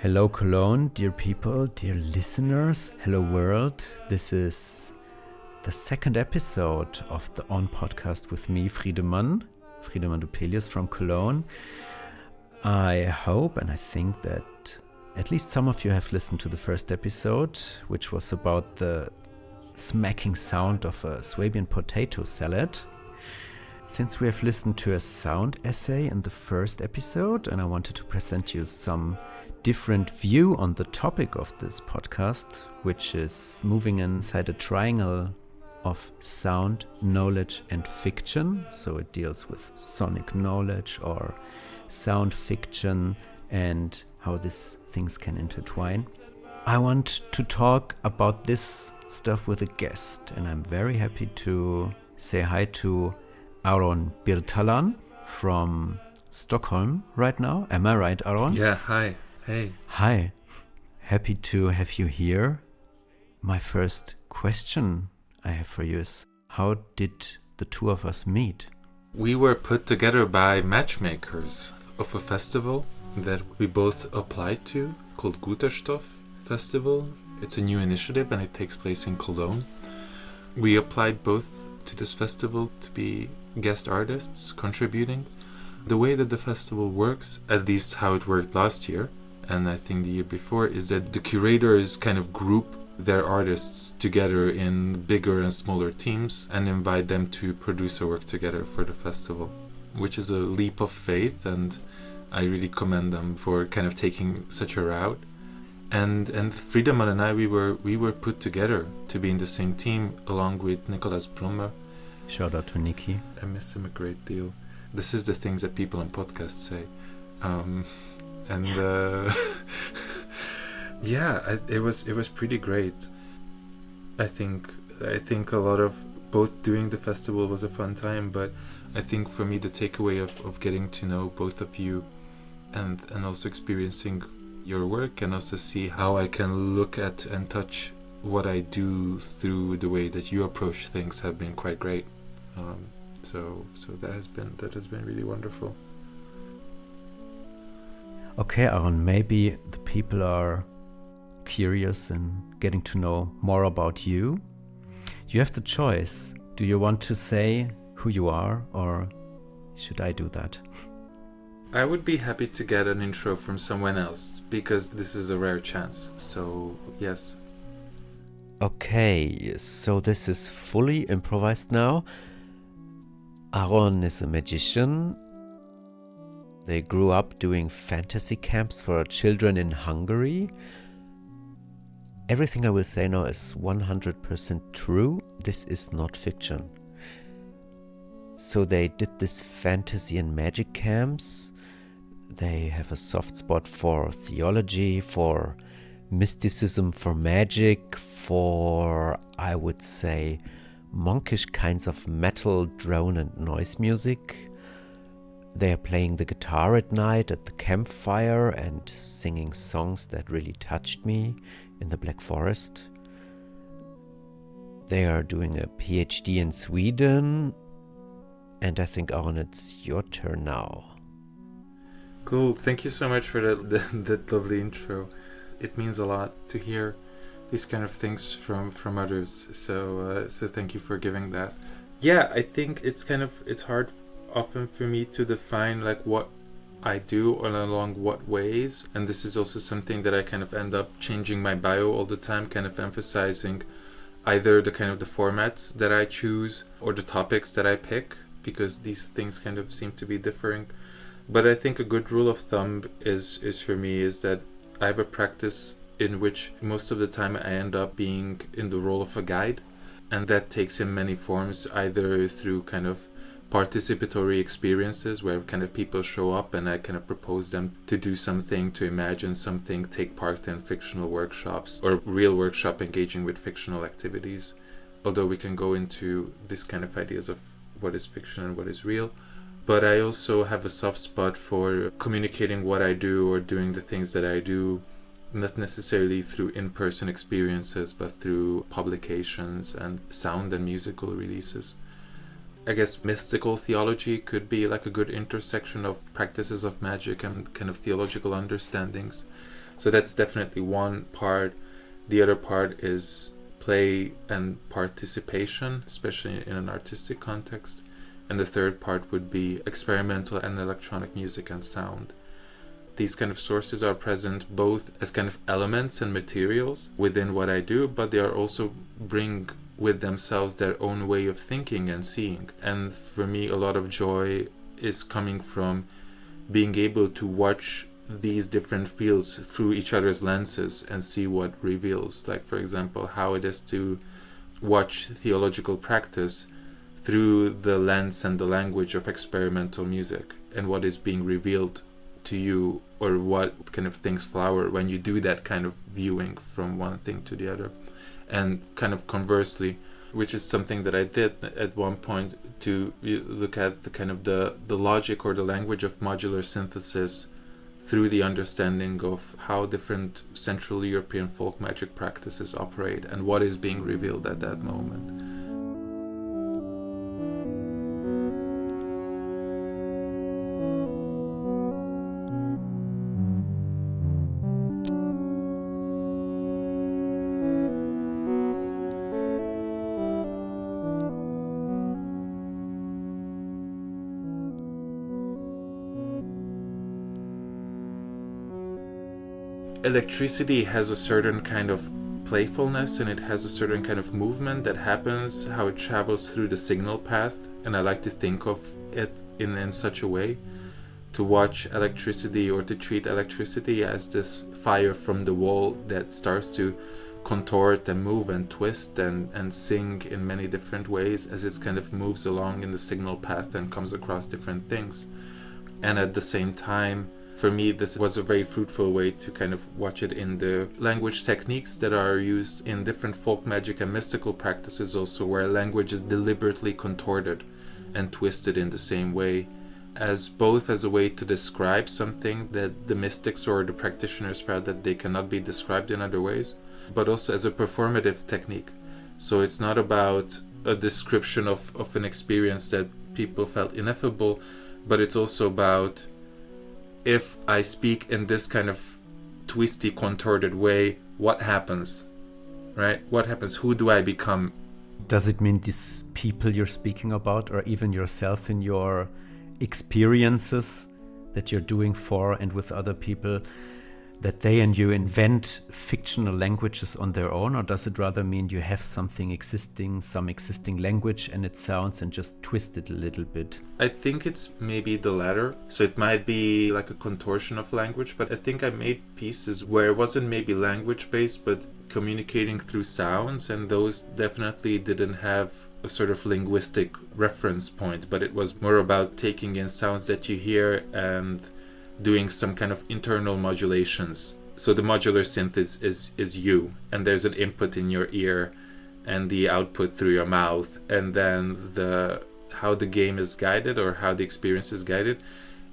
Hello Cologne, dear people, dear listeners, hello world. This is the second episode of the On podcast with me, Friedemann Dupelius from Cologne. I hope and I think that at least some of you have listened to the first episode, which was about the smacking sound of a Swabian potato salad. Since we have listened to a sound essay in the first episode, and I wanted to present you some different view on the topic of this podcast, which is moving inside a triangle of sound, knowledge and fiction. So it deals with sonic knowledge or sound fiction and how these things can intertwine. I want to talk about this stuff with a guest, and I'm very happy to say hi to Áron Birtalan from Stockholm right now. Am I right, Áron? Yeah, hi. Hey. Hi. Happy to have you here. My first question I have for you is, how did the two of us meet? We were put together by matchmakers of a festival that we both applied to called Guterstoff Festival. It's a new initiative and it takes place in Cologne. We applied both to this festival to be guest artists contributing. The way that the festival works, at least how it worked last year, and I think the year before, is that the curators kind of group their artists together in bigger and smaller teams and invite them to produce a work together for the festival, which is a leap of faith, and I really commend them for kind of taking such a route. And Friedemann and I, we were put together to be in the same team along with Nicolas Brummer. Shout out to Nikki. I miss him a great deal. This is the things that people on podcasts say. Yeah, it was pretty great. I think a lot of both doing the festival was a fun time, but I think for me the takeaway of getting to know both of you and also experiencing your work, and also see how I can look at and touch what I do through the way that you approach things, have been quite great. So that has been really wonderful. Okay, Áron, maybe the people are curious and getting to know more about you. You have the choice. Do you want to say who you are, or should I do that? I would be happy to get an intro from someone else, because this is a rare chance. So, yes. Okay, so this is fully improvised now. Áron is a magician. They grew up doing fantasy camps for children in Hungary. Everything I will say now is 100% true. This is not fiction. So they did this fantasy and magic camps. They have a soft spot for theology, for mysticism, for magic, for, I would say, monkish kinds of metal, drone and noise music. They are playing the guitar at night at the campfire and singing songs that really touched me in the Black Forest. They are doing a PhD in Sweden. And I think, Áron, it's your turn now. Cool. Thank you so much for that lovely intro. It means a lot to hear these kind of things from others. So thank you for giving that. Yeah, I think it's hard often for me to define like what I do and along what ways, and this is also something that I kind of end up changing my bio all the time, kind of emphasizing either the kind of the formats that I choose or the topics that I pick, because these things kind of seem to be differing. But I think a good rule of thumb is for me is that I have a practice in which most of the time I end up being in the role of a guide, and that takes in many forms, either through kind of participatory experiences where kind of people show up and I kind of propose them to do something, to imagine something, take part in fictional workshops or real workshop engaging with fictional activities, although we can go into this kind of ideas of what is fiction and what is real. But I also have a soft spot for communicating what I do or doing the things that I do, not necessarily through in-person experiences, but through publications and sound and musical releases. I guess mystical theology could be like a good intersection of practices of magic and kind of theological understandings. So that's definitely one part. The other part is play and participation, especially in an artistic context. And the third part would be experimental and electronic music and sound. These kind of sources are present both as kind of elements and materials within what I do, but they are also bring with themselves their own way of thinking and seeing. And for me, a lot of joy is coming from being able to watch these different fields through each other's lenses and see what reveals. Like, for example, how it is to watch theological practice through the lens and the language of experimental music, and what is being revealed to you, or what kind of things flower when you do that kind of viewing from one thing to the other. And kind of conversely, which is something that I did at one point, to look at the kind of the logic or the language of modular synthesis through the understanding of how different Central European folk magic practices operate and what is being revealed at that moment. Electricity has a certain kind of playfulness, and it has a certain kind of movement that happens, how it travels through the signal path, and I like to think of it in such a way, to watch electricity or to treat electricity as this fire from the wall that starts to contort and move and twist and sing in many different ways as it kind of moves along in the signal path and comes across different things. And at the same time, for me, this was a very fruitful way to kind of watch it in the language techniques that are used in different folk magic and mystical practices also, where language is deliberately contorted and twisted in the same way, as both as a way to describe something that the mystics or the practitioners felt that they cannot be described in other ways, but also as a performative technique. So it's not about a description of an experience that people felt ineffable, but it's also about, if I speak in this kind of twisty, contorted way, what happens, right? What happens? Who do I become? Does it mean these people you're speaking about, or even yourself in your experiences that you're doing for and with other people, that they and you invent fictional languages on their own? Or does it rather mean you have something existing, some existing language, and it sounds, and just twist it a little bit? I think it's maybe the latter. So it might be like a contortion of language, but I think I made pieces where it wasn't maybe language based, but communicating through sounds, and those definitely didn't have a sort of linguistic reference point, but it was more about taking in sounds that you hear and doing some kind of internal modulations. So the modular synth is you, and there's an input in your ear and the output through your mouth, and then how the game is guided, or how the experience is guided,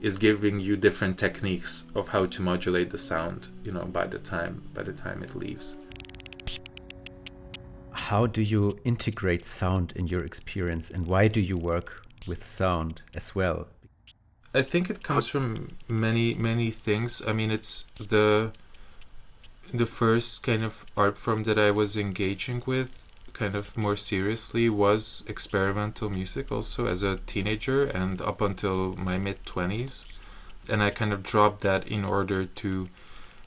is giving you different techniques of how to modulate the sound, by the time it leaves. How do you integrate sound in your experience, and why do you work with sound as well? I think it comes from many things. I mean, it's the first kind of art form that I was engaging with kind of more seriously was experimental music, also as a teenager and up until my mid-20s. And I kind of dropped that in order to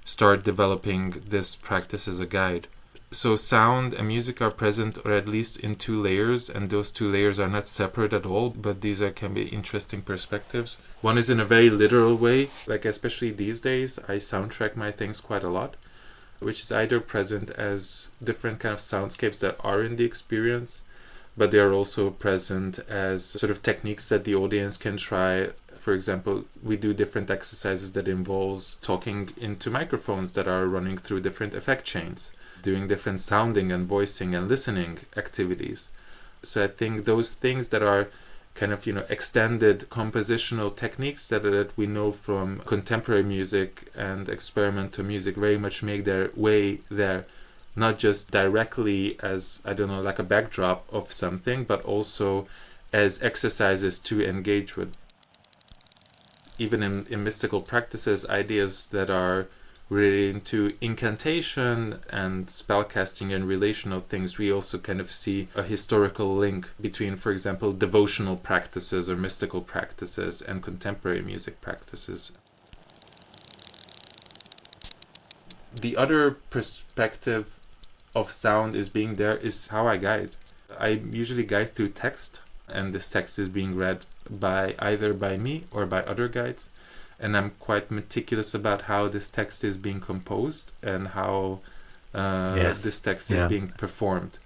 start developing this practice as a guide. So sound and music are present, or at least in two layers, and those two layers are not separate at all, but these can be interesting perspectives. One is in a very literal way, like especially these days, I soundtrack my things quite a lot, which is either present as different kind of soundscapes that are in the experience, but they are also present as sort of techniques that the audience can try. For example, we do different exercises that involves talking into microphones that are running through different effect chains, doing different sounding and voicing and listening activities. So I think those things that are kind of, extended compositional techniques that we know from contemporary music and experimental music very much make their way there, not just directly as, like a backdrop of something, but also as exercises to engage with. Even in mystical practices, ideas that are relating to incantation and spellcasting and relational things, we also kind of see a historical link between, for example, devotional practices or mystical practices and contemporary music practices. The other perspective of sound is being there is how I guide. I usually guide through text, and this text is being read by either by me or by other guides. And I'm quite meticulous about how this text is being composed and how this text is being performed.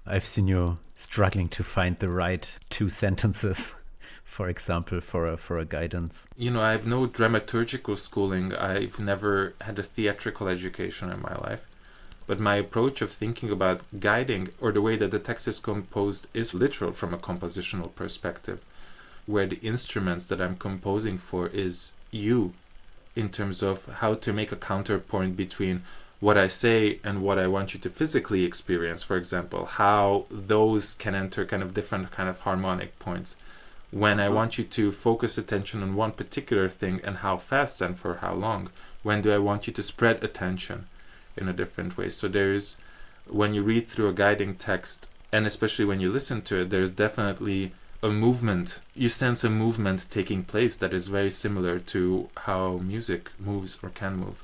I've seen you struggling to find the right 2 sentences, for example, for a guidance. You know, I have no dramaturgical schooling. I've never had a theatrical education in my life. But my approach of thinking about guiding, or the way that the text is composed, is literal from a compositional perspective, where the instruments that I'm composing for is you, in terms of how to make a counterpoint between what I say and what I want you to physically experience, for example, how those can enter kind of different kind of harmonic points. When I want you to focus attention on one particular thing and how fast and for how long, when do I want you to spread attention in a different way? So there's, when you read through a guiding text, and especially when you listen to it, there's definitely a movement. You sense a movement taking place that is very similar to how music moves or can move.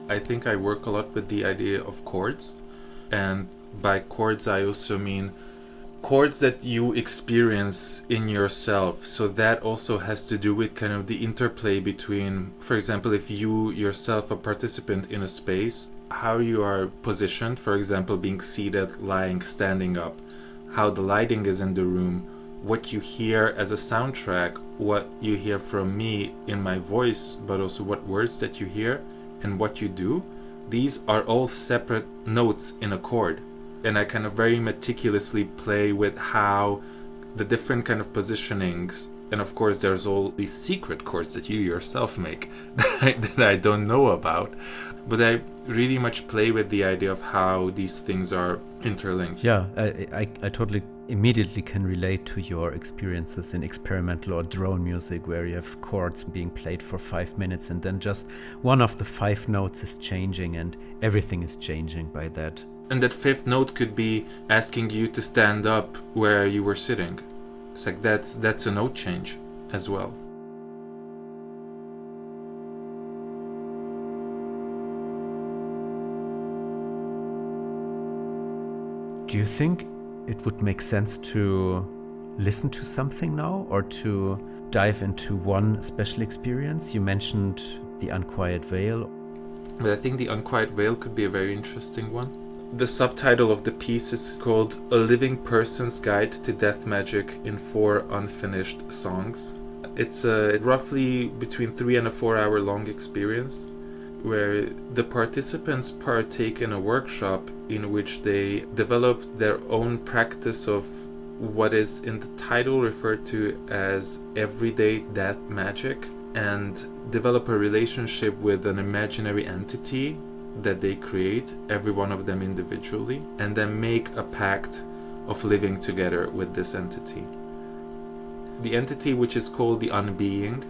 I think I work a lot with the idea of chords, and by chords I also mean chords that you experience in yourself. So that also has to do with kind of the interplay between, for example, if you yourself a participant in a space, how you are positioned, for example, being seated, lying, standing up, how the lighting is in the room, what you hear as a soundtrack, what you hear from me in my voice, but also what words that you hear and what you do. These are all separate notes in a chord. And I kind of very meticulously play with how the different kind of positionings, and of course there's all these secret chords that you yourself make that I don't know about, but I really much play with the idea of how these things are interlinked. Yeah, I totally immediately can relate to your experiences in experimental or drone music, where you have chords being played for 5 minutes and then just one of the 5 notes is changing and everything is changing by that. And that 5th note could be asking you to stand up where you were sitting. It's like that's a note change as well. Do you think it would make sense to listen to something now, or to dive into one special experience? You mentioned the Unquiet Veil. But I think the Unquiet Veil could be a very interesting one. The subtitle of the piece is called A Living Person's Guide to Death Magic in 4 Unfinished Songs. It's a roughly between 3 and a 4 hour long experience, where the participants partake in a workshop in which they develop their own practice of what is in the title referred to as everyday death magic, and develop a relationship with an imaginary entity that they create, every one of them individually, and then make a pact of living together with this entity. The entity, which is called the Unbeing,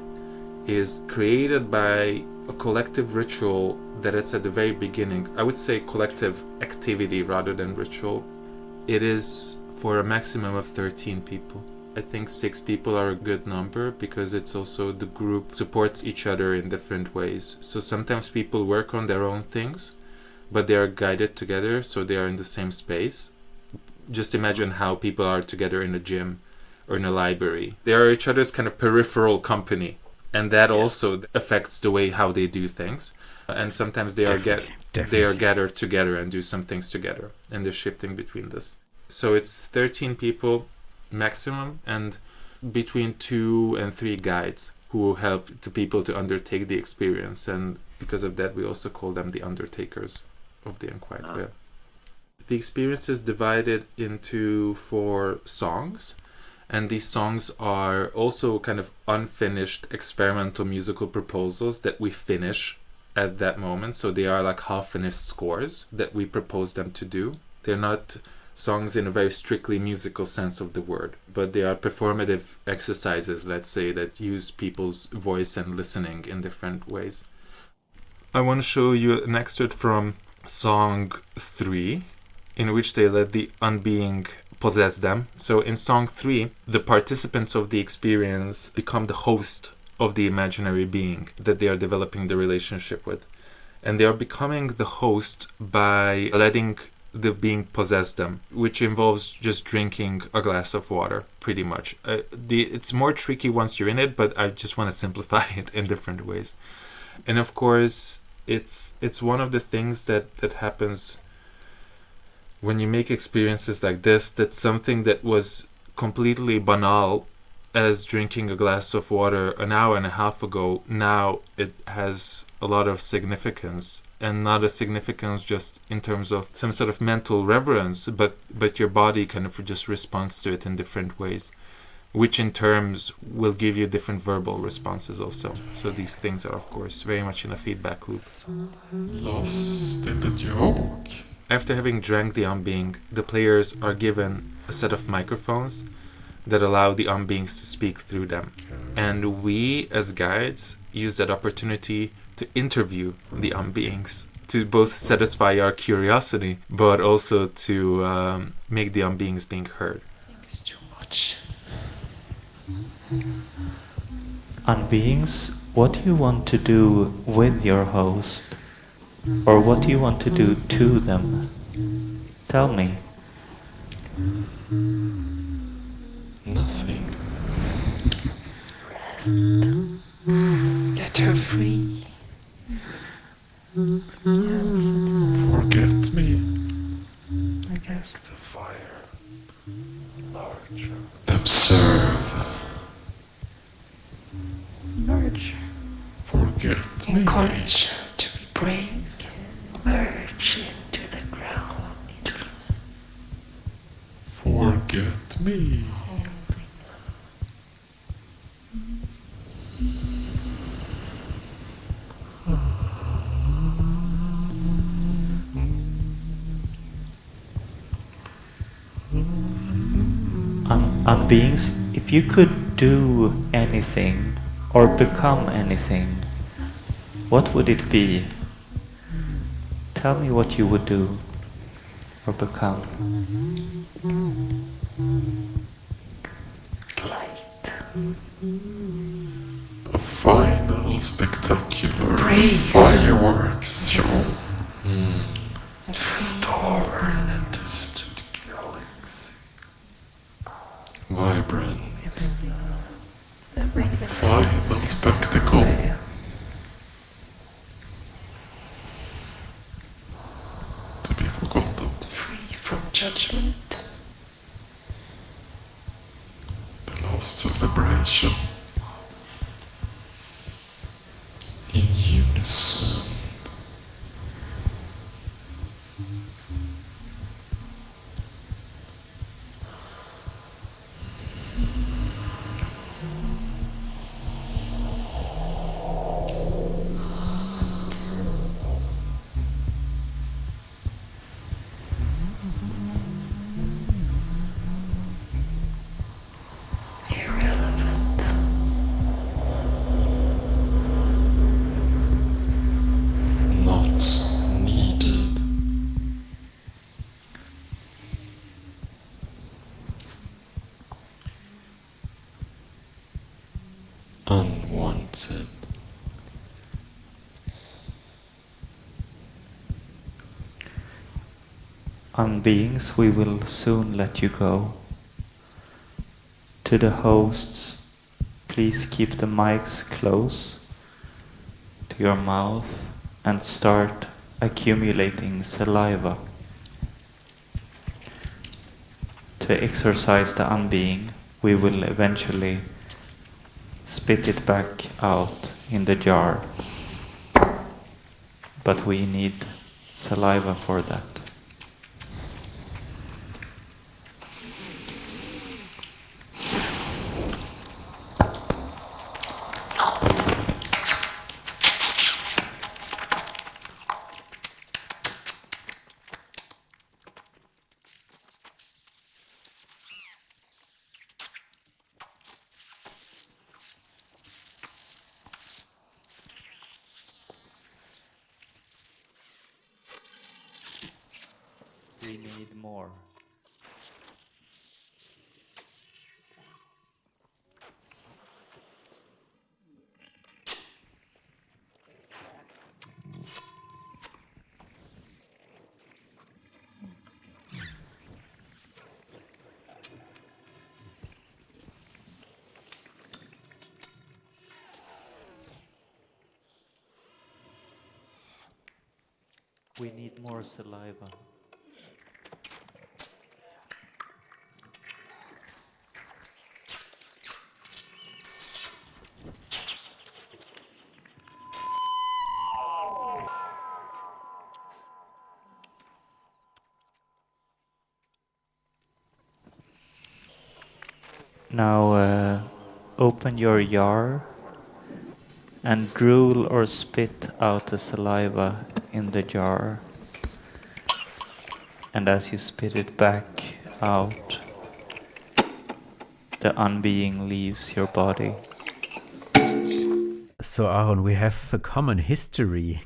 is created by a collective ritual that it's at the very beginning. I would say collective activity rather than ritual. It is for a maximum of 13 people. I think 6 people are a good number, because it's also the group supports each other in different ways. So sometimes people work on their own things, but they are guided together, so they are in the same space. Just imagine how people are together in a gym or in a library. They are each other's kind of peripheral company, and that also affects the way how they do things. And sometimes they are gathered together and do some things together, and they're shifting between this. So it's 13 people maximum, and between 2 and 3 guides who help the people to undertake the experience, and because of that we also call them the undertakers of the Unquiet Veil. The experience is divided into 4 songs, and these songs are also kind of unfinished experimental musical proposals that we finish at that moment. So they are like half-finished scores that we propose them to do. They're not songs in a very strictly musical sense of the word, but they are performative exercises, let's say, that use people's voice and listening in different ways. I want to show you an excerpt from Song 3, in which they let the unbeing possess them. So in Song 3, the participants of the experience become the host of the imaginary being that they are developing the relationship with. And they are becoming the host by letting the being possess them, which involves just drinking a glass of water, pretty much. It's more tricky once you're in it, but I just want to simplify it in different ways. And of course, it's one of the things that happens when you make experiences like this, that something that was completely banal as drinking a glass of water an hour and a half ago, now it has a lot of significance, and not a significance just in terms of some sort of mental reverence, but your body kind of just responds to it in different ways, which in terms will give you different verbal responses also. So these things are, of course, very much in a feedback loop. Lost in the joke. After having drank the unbeing, the players are given a set of microphones that allow the unbeings to speak through them. And we, as guides, use that opportunity to interview the unbeings, to both satisfy our curiosity, but also to make the unbeings being heard. It's too much. Unbeings, what do you want to do with your host? Or what do you want to do to them? Tell me. Nothing. Rest. Let her free. Forget me. I guess the fire. Larger. Observe. Merge. Forget me. Encourage her to be brave. Merge into the ground. Forget me. Unbeings, if you could do anything or become anything, what would it be? Tell me what you would do or become. Light. A final spectacular Brave. fireworks show. Star and distant galaxy. Vibrant. everything. Final spectacle. To be forgotten. Free from judgment. The last celebration. In unison. Irrelevant. Not needed. Unwanted. Unbeings, we will soon let you go. To the hosts, please keep the mics close to your mouth and start accumulating saliva. To exorcise the unbeing, we will eventually spit it back out in the jar. But we need saliva for that. We need more. We need more saliva. Now open your jar and drool or spit out the saliva in the jar. And as you spit it back out, the unbeing leaves your body. So Áron, we have a common history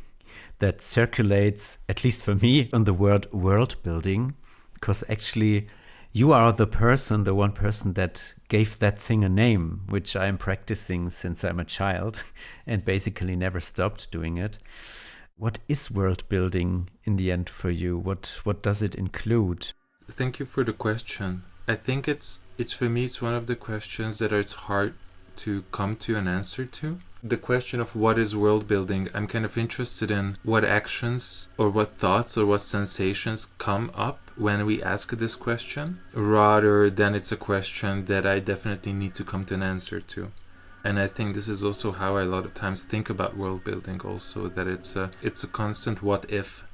that circulates, at least for me, on the word world building, because actually you are the one person that gave that thing a name, which I am practicing since I'm a child and basically never stopped doing it. What is world building in the end for you? What does it include? Thank you for the question. I think it's for me, it's one of the questions that it's hard to come to an answer to. The question of what is world building, I'm kind of interested in what actions or what thoughts or what sensations come up when we ask this question, rather than it's a question that I definitely need to come to an answer to. And I think this is also how I a lot of times think about world building also, that it's a constant what if,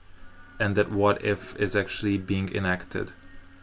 and that what if is actually being enacted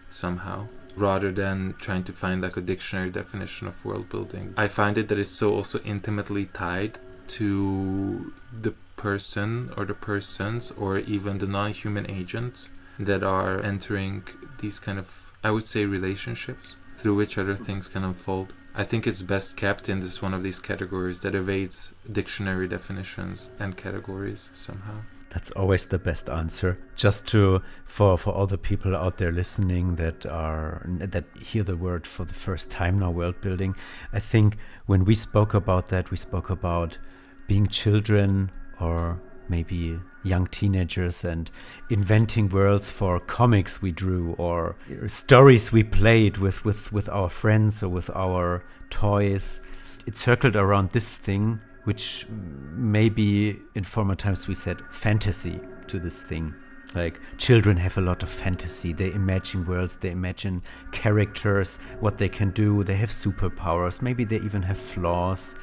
somehow, rather than trying to find like a dictionary definition of world building. I find it that it's so also intimately tied to the person or the persons or even the non-human agents that are entering these kind of, I would say, relationships through which other things can unfold. I think it's best kept in this one of these categories that evades dictionary definitions and categories somehow. That's always the best answer. Just for all the people out there listening that hear the word for the first time now, world building. I think when we spoke about that, we spoke about being children or maybe young teenagers and inventing worlds for comics we drew or stories we played with our friends or with our toys. It circled around this thing, which maybe in former times we said fantasy to this thing. Like children have a lot of fantasy. They imagine worlds, they imagine characters, what they can do. They have superpowers. Maybe they even have flaws.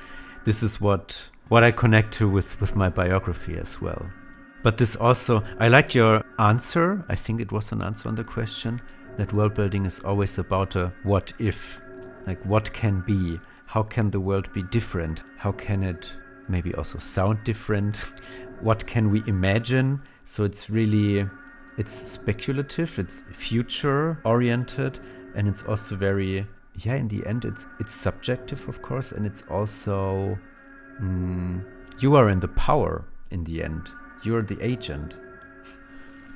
This is what I connect to with my biography as well. But this also, I like your answer. I think it was an answer on the question that world building is always about a what if, like what can be. How can the world be different? How can it maybe also sound different? What can we imagine? So it's speculative, it's future oriented, and it's also very, in the end it's subjective, of course, and it's also, you are in the power in the end. You're the agent.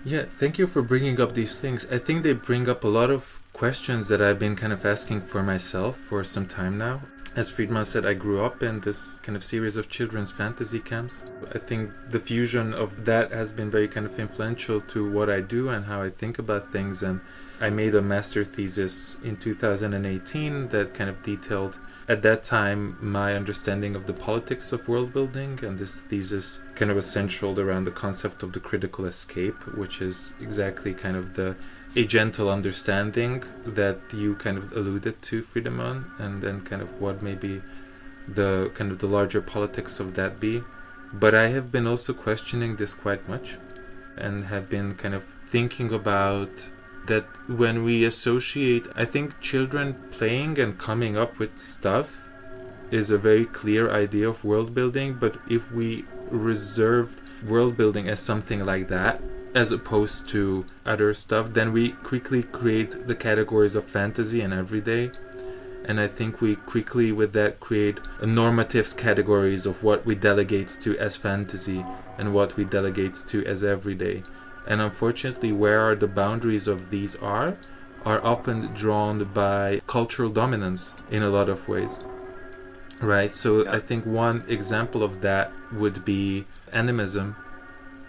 Yeah, thank you for bringing up these things. I think they bring up a lot of questions that I've been kind of asking for myself for some time now. As Friedemann said, I grew up in this kind of series of children's fantasy camps. I think the fusion of that has been very kind of influential to what I do and how I think about things. And I made a master thesis in 2018 that kind of detailed, at that time, my understanding of the politics of world building. And this thesis kind of was centered around the concept of the critical escape, which is exactly kind of the agental understanding that you kind of alluded to, Friedemann, and then kind of what maybe the kind of the larger politics of that be. But I have been also questioning this quite much and have been kind of thinking about that when we associate, I think children playing and coming up with stuff is a very clear idea of world building, but if we reserved world building as something like that, as opposed to other stuff, then we quickly create the categories of fantasy and everyday. And I think we quickly with that create normatives categories of what we delegate to as fantasy and what we delegate to as everyday. And unfortunately, where are the boundaries of these are often drawn by cultural dominance in a lot of ways. Right? So I think one example of that would be animism,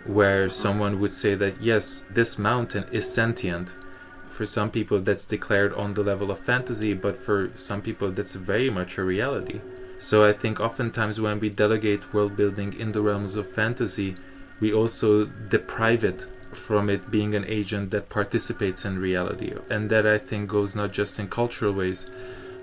where someone would say that, yes, this mountain is sentient. For some people, that's declared on the level of fantasy, but for some people, that's very much a reality. So I think oftentimes when we delegate world building in the realms of fantasy, we also deprive it from it being an agent that participates in reality. And that, I think, goes not just in cultural ways,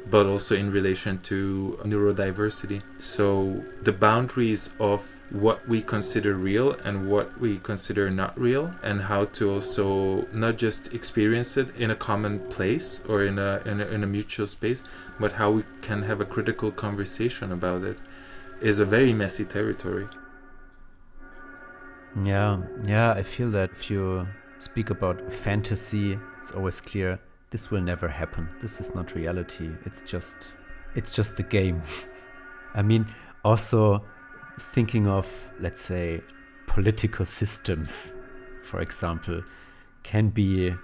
but also in relation to neurodiversity. So the boundaries of what we consider real and what we consider not real, and how to also not just experience it in a common place or in a mutual space, but how we can have a critical conversation about it, is a very messy territory. Yeah, I feel that if you speak about fantasy, it's always clear this will never happen. This is not reality. It's just the game. I mean, also thinking of, let's say, political systems, for example, can be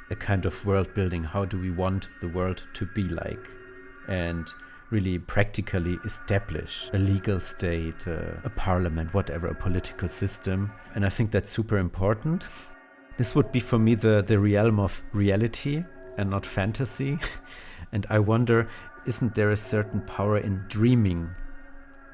a kind of world building. How do we want the world to be like? And really practically establish a legal state, a parliament, whatever, a political system. And I think that's super important. This would be for me the realm of reality and not fantasy. And I wonder, isn't there a certain power in dreaming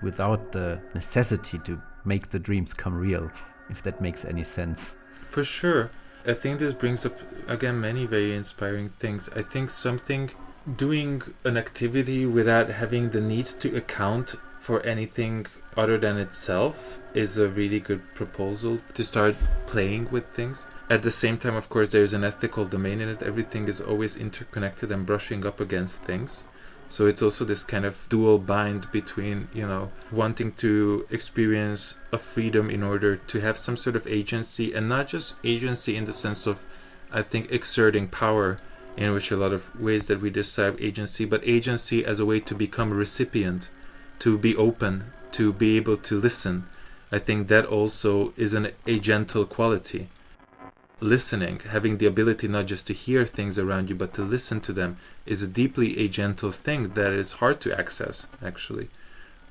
without the necessity to make the dreams come real, if that makes any sense? For sure. I think this brings up, again, many very inspiring things. I think doing an activity without having the need to account for anything other than itself is a really good proposal to start playing with things. At the same time, of course, there's an ethical domain in it. Everything is always interconnected and brushing up against things. So it's also this kind of dual bind between, wanting to experience a freedom in order to have some sort of agency, and not just agency in the sense of, I think, exerting power, in which a lot of ways that we describe agency, but agency as a way to become a recipient, to be open, to be able to listen. I think that also is a gentle quality. Listening, having the ability not just to hear things around you, but to listen to them, is a deeply agental thing that is hard to access, actually.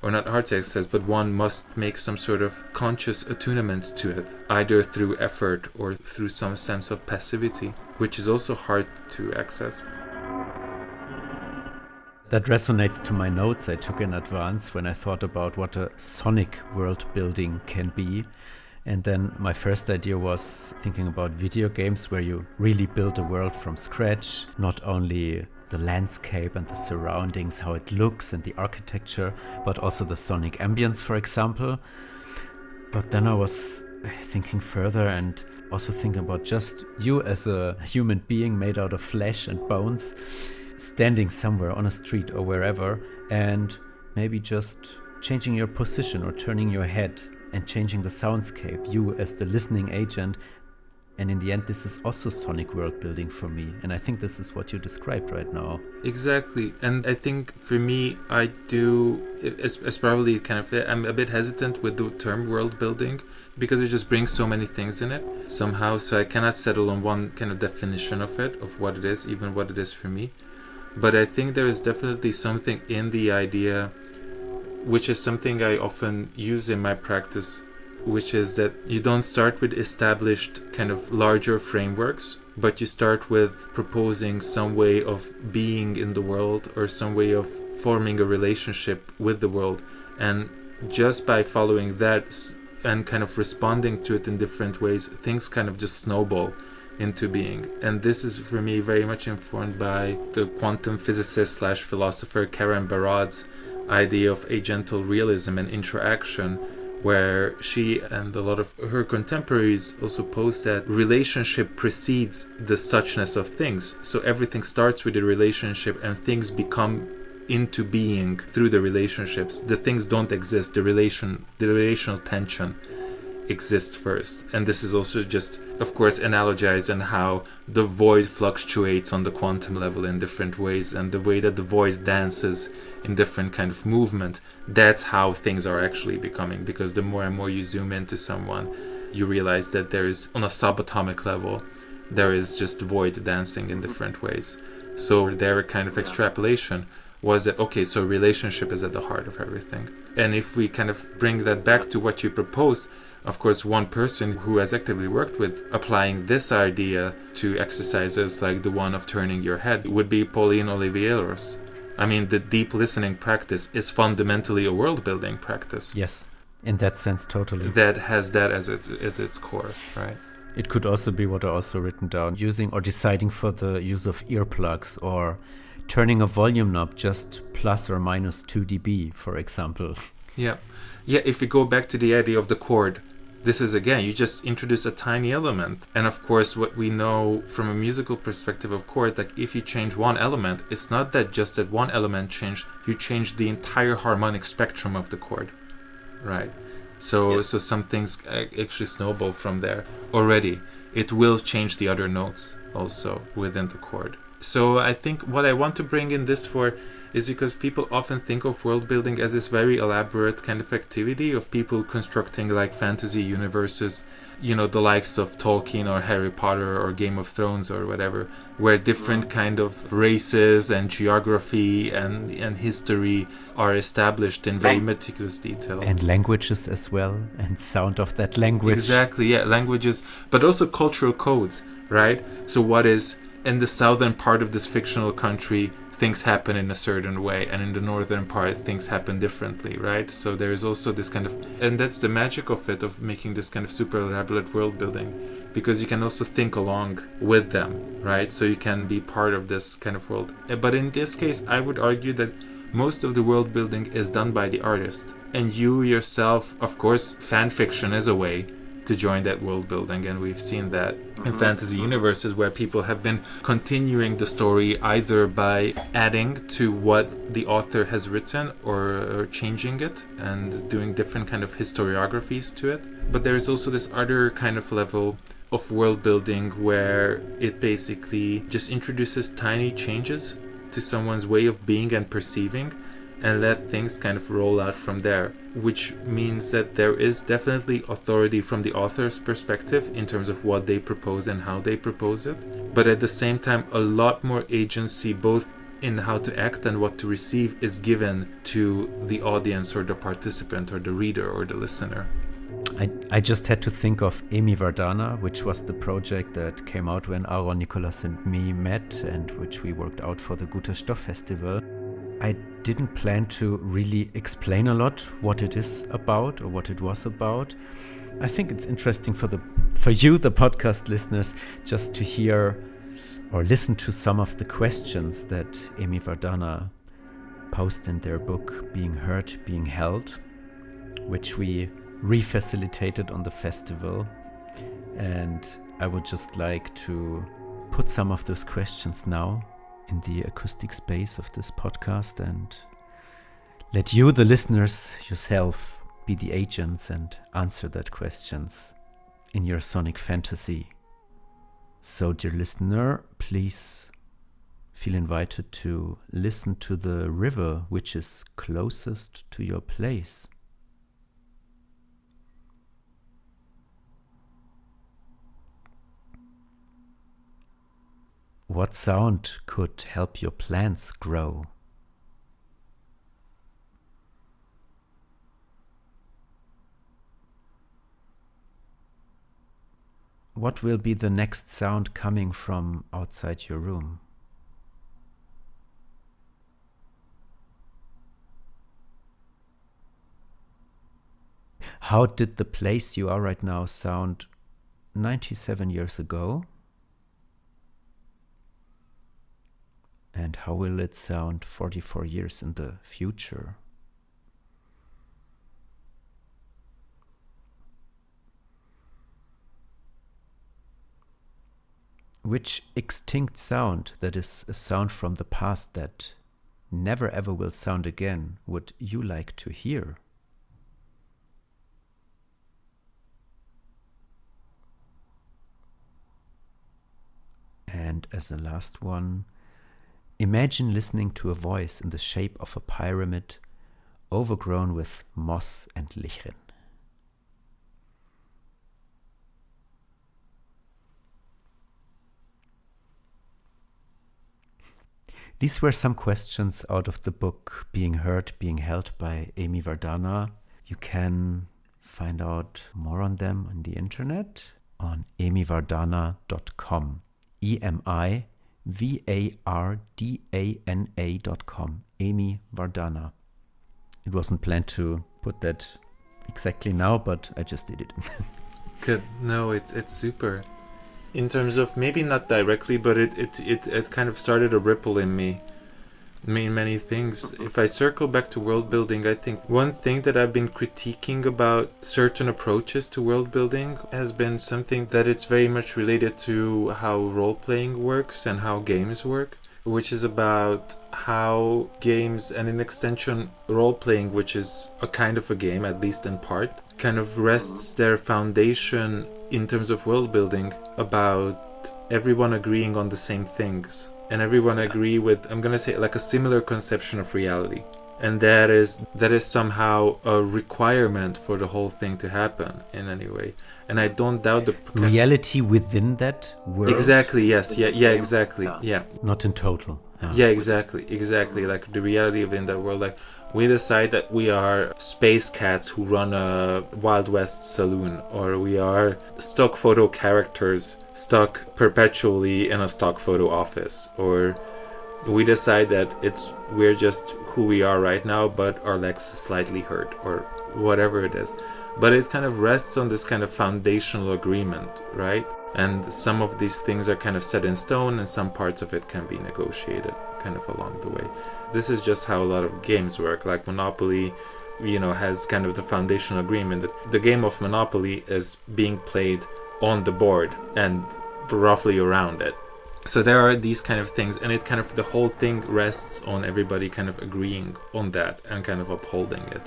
Or not hard to access, but one must make some sort of conscious attunement to it, either through effort or through some sense of passivity, which is also hard to access. That resonates to my notes I took in advance when I thought about what a sonic world building can be. And then my first idea was thinking about video games where you really build a world from scratch, not only the landscape and the surroundings, how it looks and the architecture, but also the sonic ambience, for example. But then I was thinking further and also thinking about just you as a human being made out of flesh and bones, standing somewhere on a street or wherever, and maybe just changing your position or turning your head and changing the soundscape, you as the listening agent. And in the end, this is also sonic world building for me. And I think this is what you described right now. Exactly. And I think for me, I do, it's probably kind of, I'm a bit hesitant with the term world building because it just brings so many things in it somehow. So I cannot settle on one kind of definition of it, of what it is, even what it is for me. But I think there is definitely something in the idea, which is something I often use in my practice, which is that you don't start with established kind of larger frameworks, but you start with proposing some way of being in the world or some way of forming a relationship with the world. And just by following that and kind of responding to it in different ways, things kind of just snowball into being. And this is for me very much informed by the quantum physicist / philosopher Kerim Butz's idea of agental realism and interaction, where she and a lot of her contemporaries also pose that relationship precedes the suchness of things. So everything starts with a relationship and things become into being through the relationships. The things don't exist, the relational tension exists first. And this is also just, of course, analogized in how the void fluctuates on the quantum level in different ways, and the way that the void dances in different kind of movement. That's how things are actually becoming, because the more and more you zoom into someone, you realize that there is, on a subatomic level, there is just void dancing in different ways. So their kind of extrapolation was that, okay, so relationship is at the heart of everything. And if we kind of bring that back to what you proposed, of course, one person who has actively worked with applying this idea to exercises like the one of turning your head would be Pauline Olivieros. I mean, the deep listening practice is fundamentally a world building practice. Yes, in that sense, totally. That has that as its core, right? It could also be what I also written down, using or deciding for the use of earplugs, or turning a volume knob just plus or minus 2 dB, for example. Yeah. If we go back to the idea of the chord, this is, again, you just introduce a tiny element. And of course, what we know from a musical perspective of chord, like if you change one element, it's not that just that one element changed, you change the entire harmonic spectrum of the chord, right? So some things actually snowball from there already. It will change the other notes also within the chord. So I think what I want to bring in this for is because people often think of world building as this very elaborate kind of activity of people constructing like fantasy universes, you know, the likes of Tolkien or Harry Potter or Game of Thrones or whatever, where different kind of races and geography and history are established in very meticulous detail. And languages as well, and sound of that language. Exactly, yeah, languages, but also cultural codes, right? So what is in the southern part of this fictional country, things happen in a certain way, and in the northern part things happen differently, right? So there is also this kind of, and that's the magic of it, of making this kind of super elaborate world building, because you can also think along with them, right? So you can be part of this kind of world. But in this case, I would argue that most of the world building is done by the artist, and you yourself, of course, fan fiction is a way to join that world building, and we've seen that in fantasy universes where people have been continuing the story either by adding to what the author has written or changing it and doing different kind of historiographies to it. But there is also this other kind of level of world building where it basically just introduces tiny changes to someone's way of being and perceiving, and let things kind of roll out from there, which means that there is definitely authority from the author's perspective in terms of what they propose and how they propose it. But at the same time, a lot more agency, both in how to act and what to receive, is given to the audience or the participant or the reader or the listener. I just had to think of Vardana, which was the project that came out when Áron, Nicolas and me met, and which we worked out for the Guter Stoff Festival. I didn't plan to really explain a lot what it is about or what it was about. I think it's interesting for you, the podcast listeners, just to hear or listen to some of the questions that Vardana posed in their book, Being Heard, Being Held, which we refacilitated on the festival. And I would just like to put some of those questions now in the acoustic space of this podcast and let you, the listeners, yourself be the agents and answer that questions in your sonic fantasy. So, dear listener, please feel invited to listen to the river which is closest to your place. What sound could help your plants grow? What will be the next sound coming from outside your room? How did the place you are right now sound 97 years ago? And how will it sound 44 years in the future? Which extinct sound, that is a sound from the past that never ever will sound again, would you like to hear? And as a last one, imagine listening to a voice in the shape of a pyramid overgrown with moss and lichen. These were some questions out of the book Being Heard, Being Held by Amy Vardana. You can find out more on them on the internet on amyvardana.com. EMIVARDANA.com. Amy Vardana. It wasn't planned to put that exactly now, but I just did it. Good. No, it's super. In terms of maybe not directly, but it kind of started a ripple in me. Many things. If I circle back to world building, I think one thing that I've been critiquing about certain approaches to world building has been something that it's very much related to how role-playing works and how games work, which is about how games and in extension role-playing, which is a kind of a game, at least in part, kind of rests their foundation in terms of world building about everyone agreeing on the same things. And everyone agree with, I'm going to say, like a similar conception of reality. And that is somehow a requirement for the whole thing to happen in any way. And I don't doubt the... Reality within that world? Exactly, yes. Yeah, exactly. Yeah. Not in total. Yeah, exactly. Like the reality within that world. Like, we decide that we are space cats who run a Wild West saloon, or we are stock photo characters stuck perpetually in a stock photo office, or we decide that we're just who we are right now, but our legs slightly hurt, or whatever it is. But it kind of rests on this kind of foundational agreement, right? And some of these things are kind of set in stone, and some parts of it can be negotiated kind of along the way. This is just how a lot of games work. Like Monopoly, has kind of the foundational agreement that the game of Monopoly is being played on the board and roughly around it. So there are these kind of things, and it kind of, the whole thing rests on everybody kind of agreeing on that and kind of upholding it.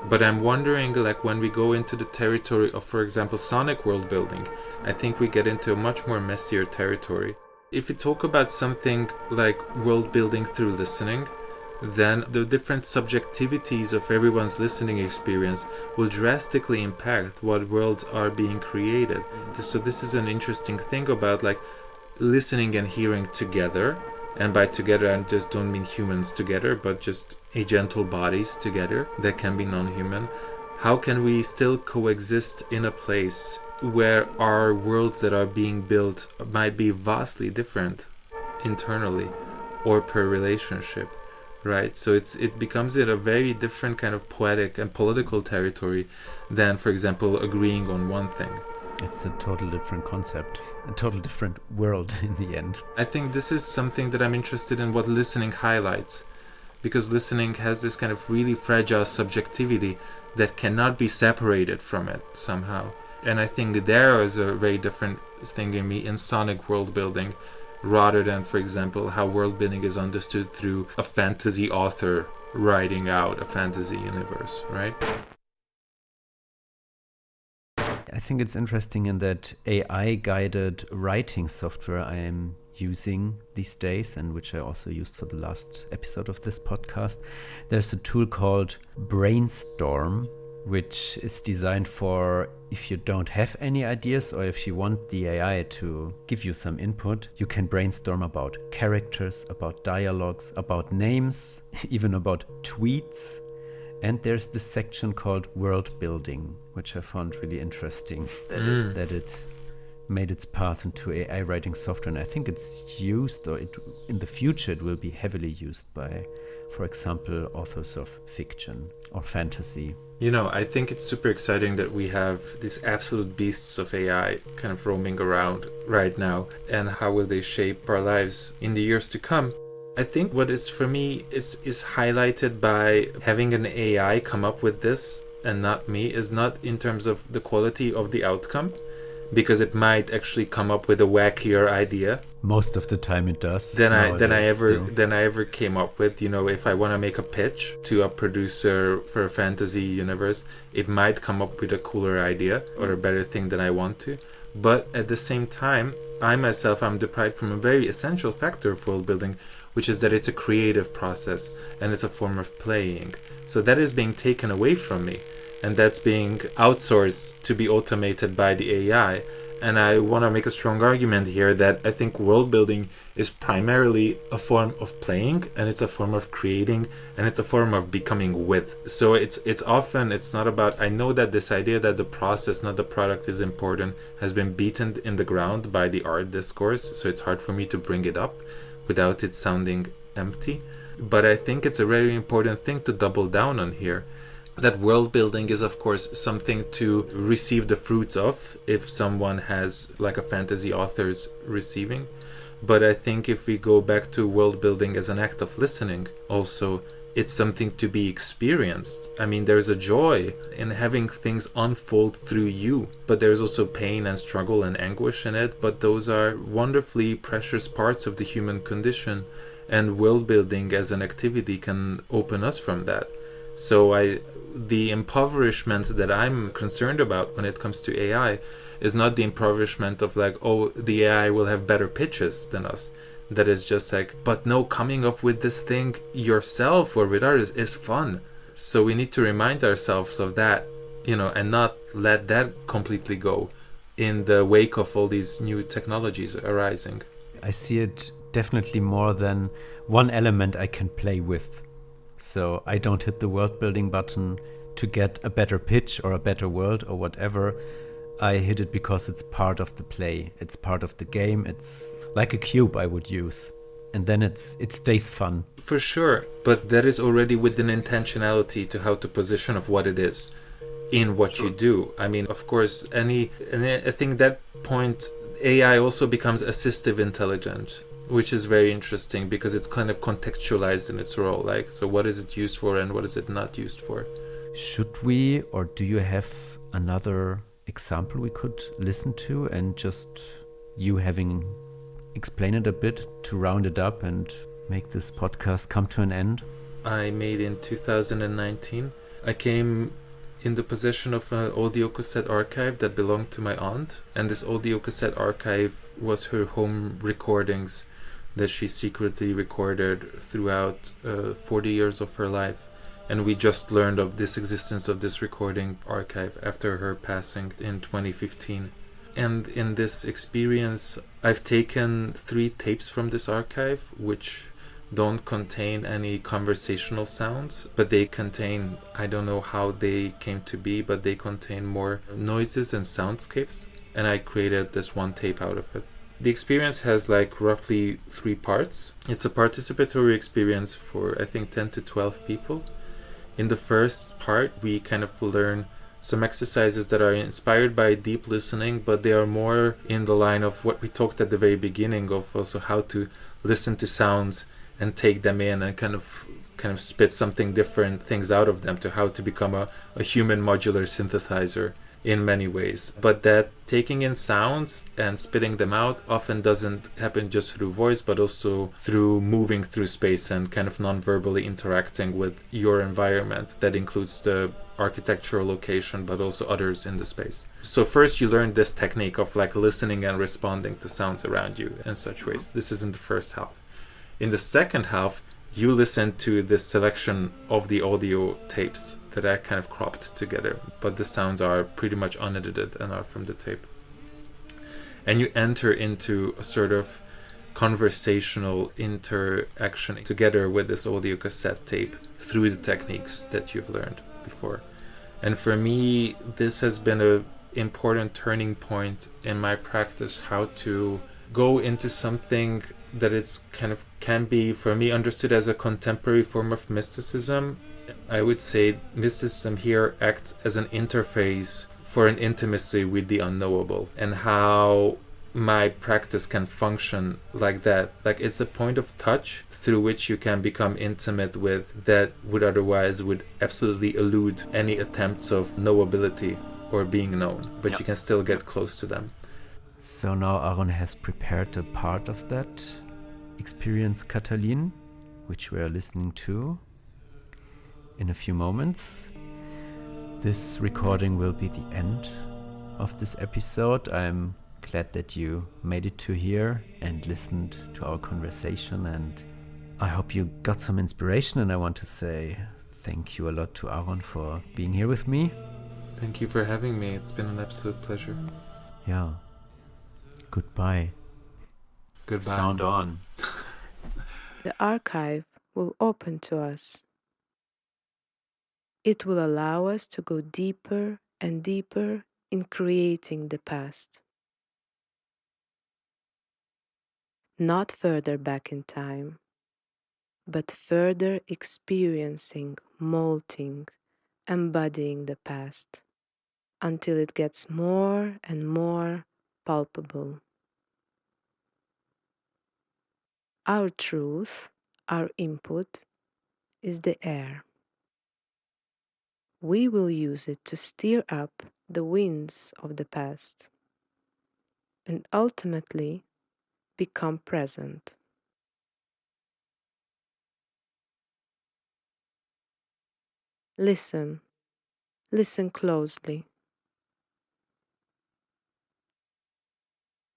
But I'm wondering, like, when we go into the territory of, for example, sonic world building, I think we get into a much more messier territory. If we talk about something like world building through listening, then the different subjectivities of everyone's listening experience will drastically impact what worlds are being created. So this is an interesting thing about, like, listening and hearing together. And by together, I just don't mean humans together, but just agental bodies together that can be non-human. How can we still coexist in a place where our worlds that are being built might be vastly different internally or per relationship, right? So it becomes in a very different kind of poetic and political territory than, for example, agreeing on one thing. It's a total different concept, a total different world in the end. I think this is something that I'm interested in, what listening highlights, because listening has this kind of really fragile subjectivity that cannot be separated from it somehow. And I think there is a very different thing in me in sonic world building, rather than, for example, how world building is understood through a fantasy author writing out a fantasy universe, right? I think it's interesting in that AI-guided writing software I am using these days, and which I also used for the last episode of this podcast. There's a tool called Brainstorm, which is designed for if you don't have any ideas, or if you want the AI to give you some input, you can brainstorm about characters, about dialogues, about names, even about tweets. And there's this section called Worldbuilding, which I found really interesting, that it made its path into AI writing software. And I think it's used, or in the future it will be heavily used by, for example, authors of fiction or fantasy. I think it's super exciting that we have these absolute beasts of AI kind of roaming around right now. And how will they shape our lives in the years to come? I think what is, for me, is highlighted by having an AI come up with this and not me, is not in terms of the quality of the outcome, because it might actually come up with a wackier idea. Most of the time it does. Than I ever came up with. If I want to make a pitch to a producer for a fantasy universe, it might come up with a cooler idea or a better thing than I want to. But at the same time, I myself am deprived from a very essential factor of world building, which is that it's a creative process and it's a form of playing. So that is being taken away from me, and that's being outsourced to be automated by the AI. And I want to make a strong argument here that I think world building is primarily a form of playing, and it's a form of creating, and it's a form of becoming with. So it's often, it's not about, I know that this idea that the process, not the product, is important, has been beaten in the ground by the art discourse, so it's hard for me to bring it up without it sounding empty. But I think it's a very important thing to double down on here. That world building is, of course, something to receive the fruits of if someone has, like a fantasy author's receiving. But I think if we go back to world building as an act of listening, also, it's something to be experienced. I mean, there's a joy in having things unfold through you, but there's also pain and struggle and anguish in it. But those are wonderfully precious parts of the human condition, and world building as an activity can open us from that. So the impoverishment that I'm concerned about when it comes to AI is not the impoverishment of like, oh, the AI will have better pitches than us. That is just like, but no, coming up with this thing yourself or with others is fun. So we need to remind ourselves of that, and not let that completely go in the wake of all these new technologies arising. I see it definitely more than one element I can play with. So I don't hit the world building button to get a better pitch or a better world or whatever. I hit it because it's part of the play. It's part of the game. It's like a cube I would use. And then it stays fun. For sure. But that is already with an intentionality to how to position of what it is in what you do. I mean, of course, and I think that point, AI also becomes assistive intelligence, which is very interesting because it's kind of contextualized in its role. Like, so what is it used for and what is it not used for? Should we, or do you have another example we could listen to, and just you having explained it a bit to round it up and make this podcast come to an end? I made in 2019. I came in the possession of an audio cassette archive that belonged to my aunt, and this audio cassette archive was her home recordings that she secretly recorded throughout 40 years of her life. And we just learned of this existence of this recording archive after her passing in 2015. And in this experience, I've taken 3 tapes from this archive, which don't contain any conversational sounds, but they contain, I don't know how they came to be, but they contain more noises and soundscapes. And I created this one tape out of it. The experience has like roughly 3 parts. It's a participatory experience for, I think, 10 to 12 people. In the first part, we kind of learn some exercises that are inspired by deep listening, but they are more in the line of what we talked at the very beginning of, also how to listen to sounds and take them in and kind of spit something different things out of them, to how to become a human modular synthesizer in many ways. But that taking in sounds and spitting them out often doesn't happen just through voice, but also through moving through space and kind of non-verbally interacting with your environment. That includes the architectural location, but also others in the space. So first you learn this technique of like listening and responding to sounds around you in such ways. This is in the first half. In the second half, you listen to this selection of the audio tapes that I kind of cropped together, but the sounds are pretty much unedited and are from the tape. And you enter into a sort of conversational interaction together with this audio cassette tape through the techniques that you've learned before. And for me, this has been an important turning point in my practice, how to go into something that it's kind of can be, for me, understood as a contemporary form of mysticism. I would say mysticism here acts as an interface for an intimacy with the unknowable, and how my practice can function like that. Like, it's a point of touch through which you can become intimate with that would otherwise would absolutely elude any attempts of knowability or being known, but you can still get close to them. So now Áron has prepared a part of that experience, Katalin, which we are listening to in a few moments. This recording will be the end of this episode. I'm glad that you made it to here and listened to our conversation, and I hope you got some inspiration. And I want to say thank you a lot to Áron for being here with me. Thank you for having me. It's been an absolute pleasure. Yeah. goodbye. Goodbye. Sound on. The archive will open to us. It will allow us to go deeper and deeper in creating the past. Not further back in time, but further experiencing, molting, embodying the past until it gets more and more palpable. Our truth, our input, is the air. We will use it to steer up the winds of the past and ultimately become present. Listen, listen closely.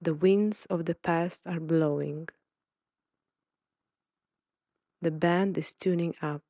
The winds of the past are blowing. The band is tuning up.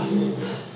Vardana.